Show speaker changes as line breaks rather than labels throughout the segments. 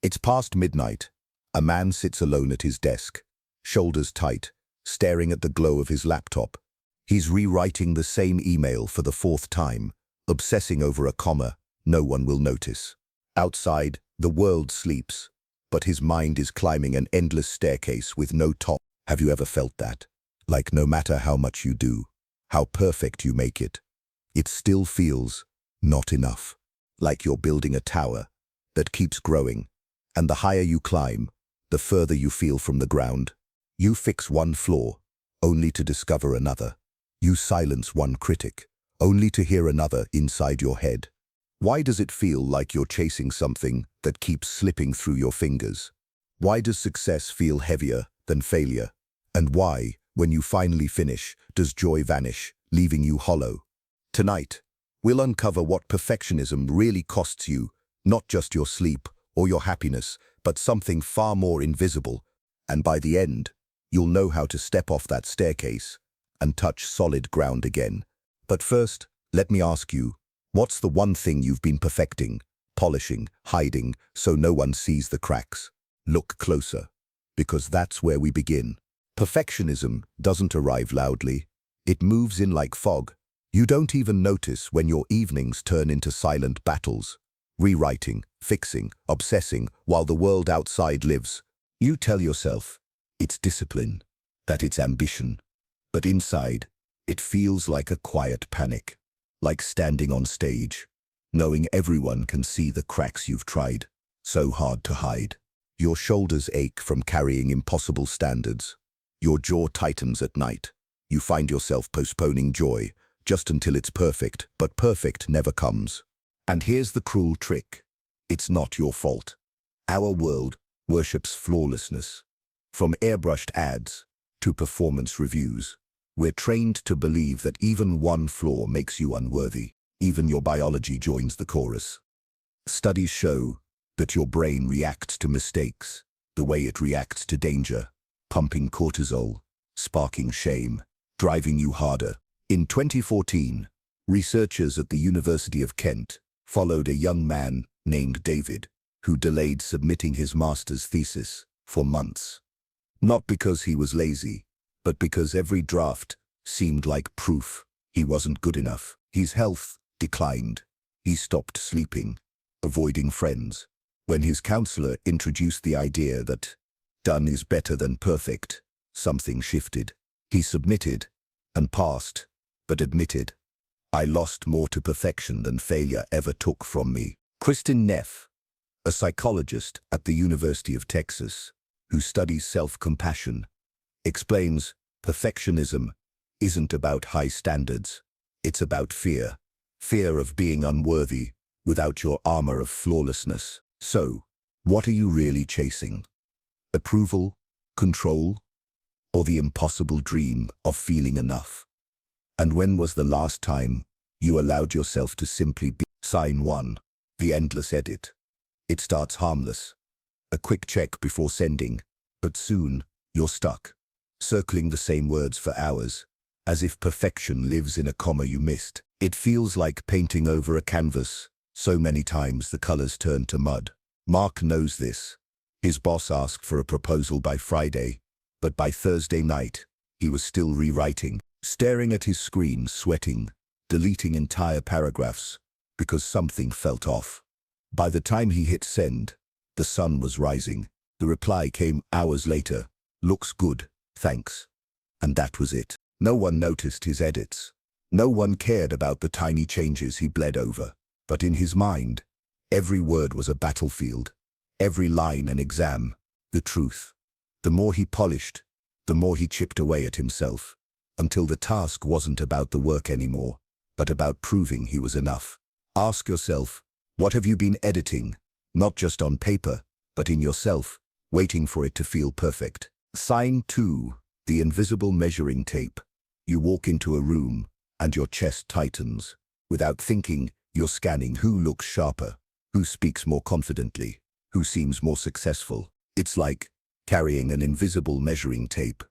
It's past midnight. A man sits alone at his desk, shoulders tight, staring at the glow of his laptop. He's rewriting the same email for the fourth time, obsessing over a comma no one will notice. Outside, the world sleeps, but his mind is climbing an endless staircase with no top. Have you ever felt that? Like no matter how much you do, how perfect you make it, it still feels not enough. Like you're building a tower that keeps growing, and the higher you climb, the further you feel from the ground. You fix one flaw, only to discover another. You silence one critic, only to hear another inside your head. Why does it feel like you're chasing something that keeps slipping through your fingers? Why does success feel heavier than failure? And why, when you finally finish, does joy vanish, leaving you hollow? Tonight, we'll uncover what perfectionism really costs you, not just your sleep or your happiness, but something far more invisible. And by the end, you'll know how to step off that staircase and touch solid ground again. But first, let me ask you, what's the one thing you've been perfecting, polishing, hiding, so no one sees the cracks? Look closer, because that's where we begin. Perfectionism doesn't arrive loudly. It moves in like fog. You don't even notice when your evenings turn into silent battles. Rewriting, fixing, obsessing, while the world outside lives. You tell yourself it's discipline, that it's ambition. But inside, it feels like a quiet panic. Like standing on stage, knowing everyone can see the cracks you've tried so hard to hide. Your shoulders ache from carrying impossible standards. Your jaw tightens at night. You find yourself postponing joy just until it's perfect, but perfect never comes. And here's the cruel trick. It's not your fault. Our world worships flawlessness. From airbrushed ads to performance reviews, we're trained to believe that even one flaw makes you unworthy. Even your biology joins the chorus. Studies show that your brain reacts to mistakes the way it reacts to danger, pumping cortisol, sparking shame, driving you harder. In 2014, researchers at the University of Kent followed a young man named David, who delayed submitting his master's thesis for months. Not because he was lazy, but because every draft seemed like proof he wasn't good enough. His health declined. He stopped sleeping, avoiding friends. When his counselor introduced the idea that done is better than perfect, something shifted. He submitted and passed, but admitted, I lost more to perfection than failure ever took from me. Kristin Neff, a psychologist at the University of Texas, who studies self-compassion, explains perfectionism isn't about high standards. It's about fear. Fear of being unworthy without your armor of flawlessness. So, what are you really chasing? Approval, control, or the impossible dream of feeling enough? And when was the last time you allowed yourself to simply be? Sign 1. The endless edit. It starts harmless. A quick check before sending, but soon you're stuck, circling the same words for hours, as if perfection lives in a comma you missed. It feels like painting over a canvas so many times the colors turn to mud. Mark knows this. His boss asked for a proposal by Friday, but by Thursday night, he was still rewriting, staring at his screen, sweating, deleting entire paragraphs, because something felt off. By the time he hit send, the sun was rising. The reply came hours later. Looks good, thanks. And that was it. No one noticed his edits. No one cared about the tiny changes he bled over. But in his mind, every word was a battlefield, every line an exam. The truth. The more he polished, the more he chipped away at himself, until the task wasn't about the work anymore, but about proving he was enough. Ask yourself, what have you been editing? Not just on paper, but in yourself, waiting for it to feel perfect. Sign 2. The invisible measuring tape. You walk into a room, and your chest tightens. Without thinking, you're scanning who looks sharper, who speaks more confidently, who seems more successful. It's like carrying an invisible measuring tape,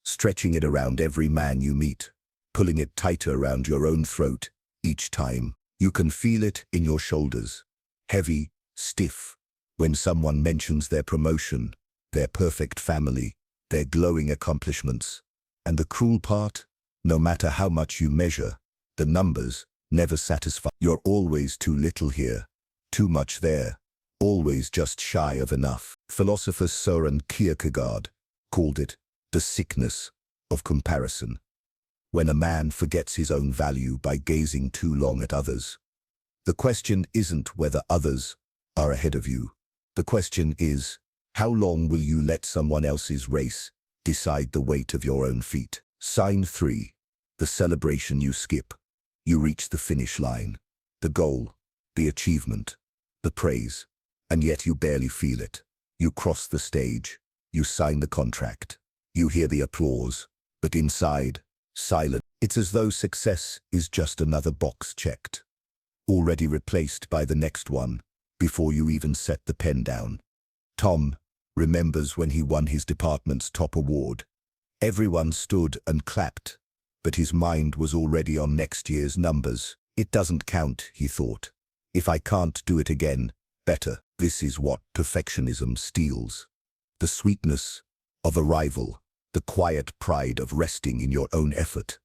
stretching it around every man you meet, pulling it tighter around your own throat each time. You can feel it in your shoulders, heavy, stiff, When someone mentions their promotion, their perfect family, their glowing accomplishments. And the cruel part? No matter how much you measure, the numbers never satisfy. You're always too little here, too much there, always just shy of enough. Philosopher Søren Kierkegaard called it the sickness of comparison. When a man forgets his own value by gazing too long at others. The question isn't whether others are ahead of you. The question is, how long will you let someone else's race decide the weight of your own feet? Sign 3. The celebration you skip. You reach the finish line, the goal, the achievement, the praise, and yet you barely feel it. You cross the stage, you sign the contract, you hear the applause, but inside, silent. It's as though success is just another box checked, already replaced by the next one, before you even set the pen down. Tom remembers when he won his department's top award. Everyone stood and clapped, but his mind was already on next year's numbers. It doesn't count, he thought. If I can't do it again, better. This is what perfectionism steals. The sweetness of a rival, the quiet pride of resting in your own effort.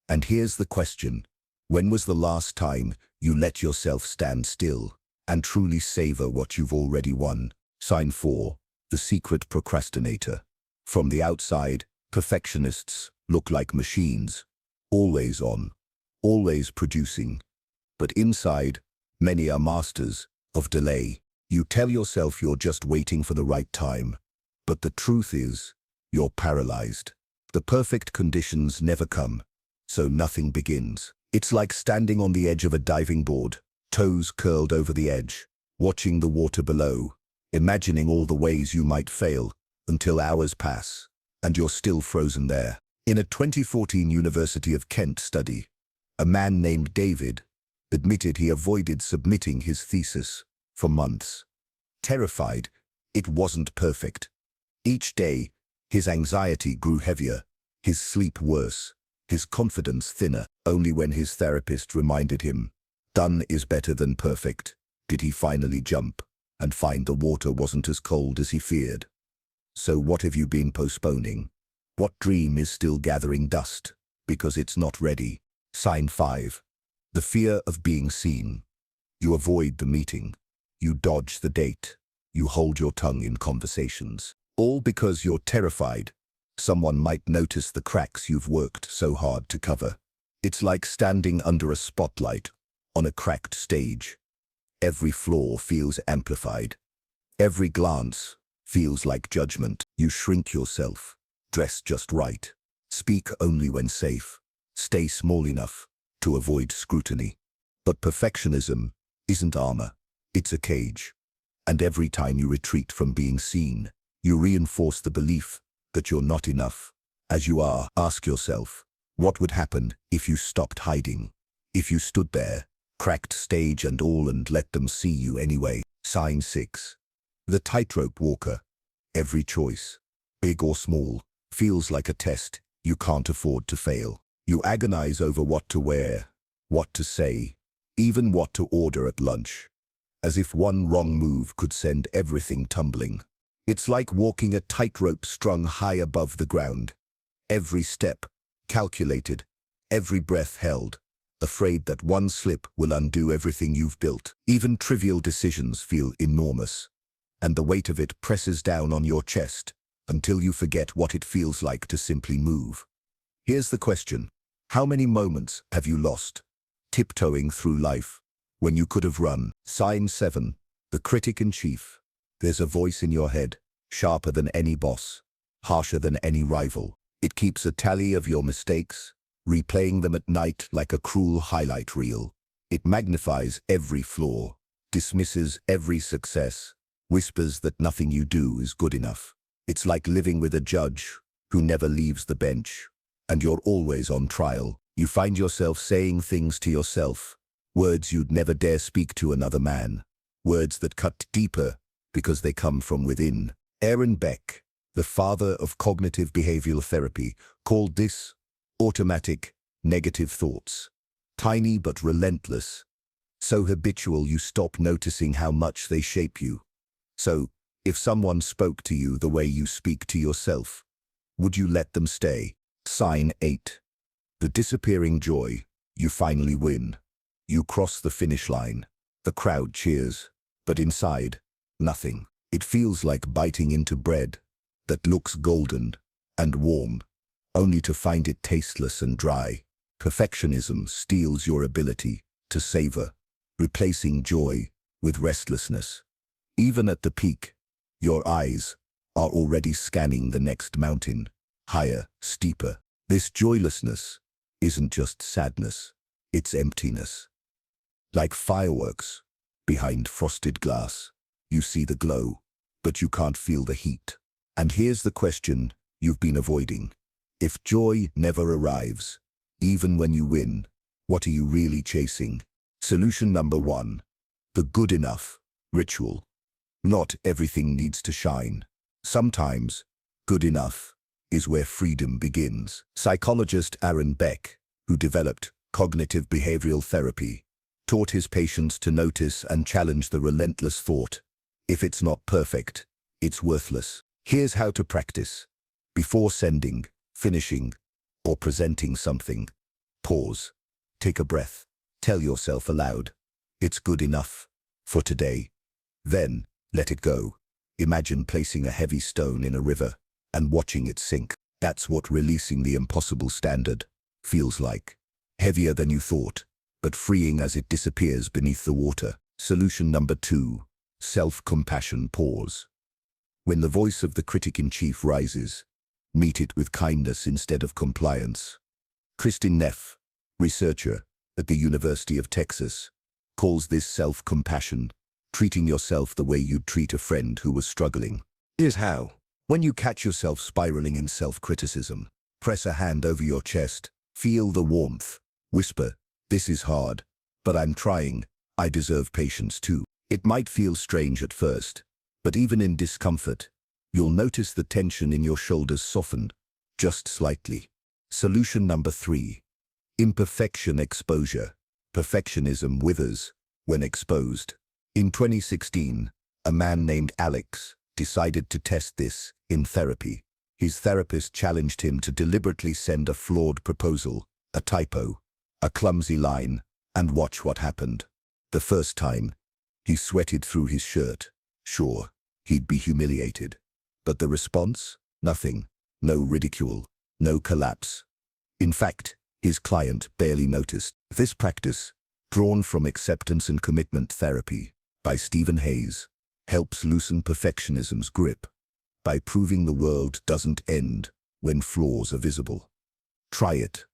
And here's the question. When was the last time you let yourself stand still and truly savor what you've already won? Sign 4. The secret procrastinator. From the outside, perfectionists look like machines, always on, always producing. But inside, many are masters of delay. You tell yourself you're just waiting for the right time, but the truth is, you're paralyzed. The perfect conditions never come, so nothing begins. It's like standing on the edge of a diving board, toes curled over the edge, watching the water below, imagining all the ways you might fail, until hours pass, and you're still frozen there. In a 2014 University of Kent study, a man named David admitted he avoided submitting his thesis for months. Terrified, it wasn't perfect. Each day, his anxiety grew heavier, his sleep worse, his confidence thinner. Only when his therapist reminded him, done is better than perfect, did he finally jump and find the water wasn't as cold as he feared. So what have you been postponing? What dream is still gathering dust because it's not ready? Sign 5. The fear of being seen. You avoid the meeting. You dodge the date. You hold your tongue in conversations. All because you're terrified someone might notice the cracks you've worked so hard to cover. It's like standing under a spotlight on a cracked stage. Every flaw feels amplified. Every glance feels like judgment. You shrink yourself, dress just right, speak only when safe, stay small enough to avoid scrutiny. But perfectionism isn't armor, it's a cage. And every time you retreat from being seen, you reinforce the belief that you're not enough. As you are, ask yourself, what would happen if you stopped hiding? If you stood there, cracked stage and all, and let them see you anyway? Sign 6. The tightrope walker. Every choice, big or small, feels like a test you can't afford to fail. You agonize over what to wear, what to say, even what to order at lunch, as if one wrong move could send everything tumbling. It's like walking a tightrope strung high above the ground. Every step calculated, every breath held, afraid that one slip will undo everything you've built. Even trivial decisions feel enormous, and the weight of it presses down on your chest until you forget what it feels like to simply move. Here's the question. How many moments have you lost, tiptoeing through life, when you could have run? Sign 7. The critic in chief. There's a voice in your head, sharper than any boss, harsher than any rival. It keeps a tally of your mistakes, replaying them at night like a cruel highlight reel. It magnifies every flaw, dismisses every success, whispers that nothing you do is good enough. It's like living with a judge who never leaves the bench, and you're always on trial. You find yourself saying things to yourself, words you'd never dare speak to another man, words that cut deeper because they come from within. Aaron Beck, the father of cognitive behavioral therapy, called this automatic negative thoughts. Tiny but relentless, so habitual you stop noticing how much they shape you. So, if someone spoke to you the way you speak to yourself, would you let them stay? Sign 8. The disappearing joy. You finally win. You cross the finish line. The crowd cheers. But inside, nothing. It feels like biting into bread that looks golden and warm, only to find it tasteless and dry. Perfectionism steals your ability to savor, replacing joy with restlessness. Even at the peak, your eyes are already scanning the next mountain, higher, steeper. This joylessness isn't just sadness, it's emptiness. Like fireworks, behind frosted glass, you see the glow, but you can't feel the heat. And here's the question you've been avoiding. If joy never arrives, even when you win, what are you really chasing? Solution number 1. The good enough ritual. Not everything needs to shine. Sometimes, good enough is where freedom begins. Psychologist Aaron Beck, who developed cognitive behavioral therapy, taught his patients to notice and challenge the relentless thought, if it's not perfect, it's worthless. Here's how to practice. Before sending, finishing, or presenting something, pause, take a breath, tell yourself aloud, it's good enough for today. Then, let it go. Imagine placing a heavy stone in a river and watching it sink. That's what releasing the impossible standard feels like. Heavier than you thought, but freeing as it disappears beneath the water. Solution number 2. Self-compassion pause. When the voice of the critic-in-chief rises, meet it with kindness instead of compliance. Kristin Neff, researcher at the University of Texas, calls this self-compassion, treating yourself the way you'd treat a friend who was struggling. Here's how. When you catch yourself spiraling in self-criticism, press a hand over your chest, feel the warmth, whisper, "This is hard, but I'm trying, I deserve patience too." It might feel strange at first, but even in discomfort, you'll notice the tension in your shoulders soften, just slightly. Solution number 3. Imperfection exposure. Perfectionism withers when exposed. In 2016, a man named Alex decided to test this in therapy. His therapist challenged him to deliberately send a flawed proposal, a typo, a clumsy line, and watch what happened. The first time, he sweated through his shirt. Sure, he'd be humiliated. But the response? Nothing. No ridicule. No collapse. In fact, his client barely noticed. This practice, drawn from Acceptance and Commitment Therapy by Stephen Hayes, helps loosen perfectionism's grip by proving the world doesn't end when flaws are visible. Try it.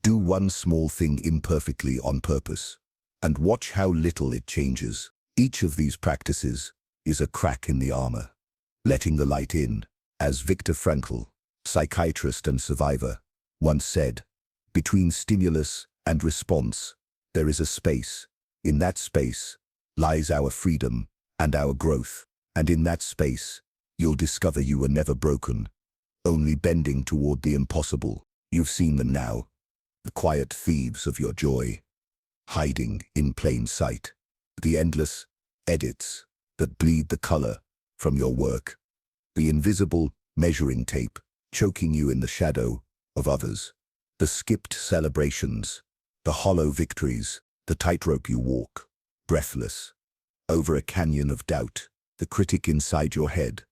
Do one small thing imperfectly on purpose, and watch how little it changes. Each of these practices is a crack in the armor, letting the light in. As Viktor Frankl, psychiatrist and survivor, once said, between stimulus and response, there is a space. In that space lies our freedom and our growth. And in that space, you'll discover you were never broken, only bending toward the impossible. You've seen them now, the quiet thieves of your joy, hiding in plain sight. The endless edits that bleed the color from your work. The invisible measuring tape choking you in the shadow of others. The skipped celebrations, the hollow victories, the tightrope you walk, breathless, over a canyon of doubt. The critic inside your head,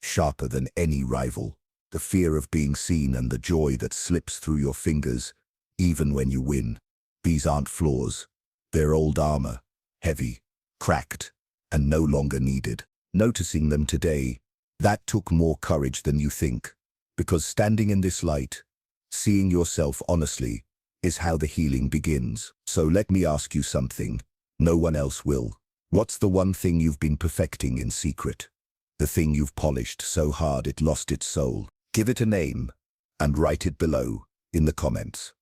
sharper than any rival. The fear of being seen and the joy that slips through your fingers, even when you win. These aren't flaws. They're old armor, heavy, cracked, and no longer needed. Noticing them today, that took more courage than you think. Because standing in this light, seeing yourself honestly, is how the healing begins. So let me ask you something no one else will. What's the one thing you've been perfecting in secret? The thing you've polished so hard it lost its soul. Give it a name and write it below in the comments.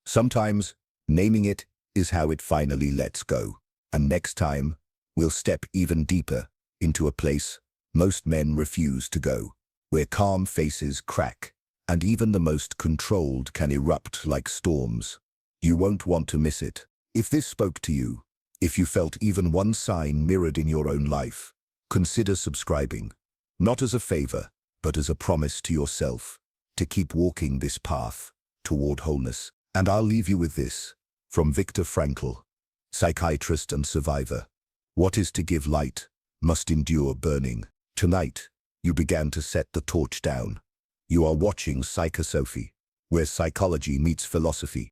Sometimes naming it is how it finally lets go. And next time, we'll step even deeper into a place most men refuse to go, where calm faces crack and even the most controlled can erupt like storms. You won't want to miss it. If this spoke to you, if you felt even one sign mirrored in your own life, consider subscribing, not as a favor, but as a promise to yourself to keep walking this path toward wholeness. And I'll leave you with this, from Viktor Frankl, psychiatrist and survivor. What is to give light must endure burning. Tonight, you began to set the torch down. You are watching Psychosophy, where psychology meets philosophy.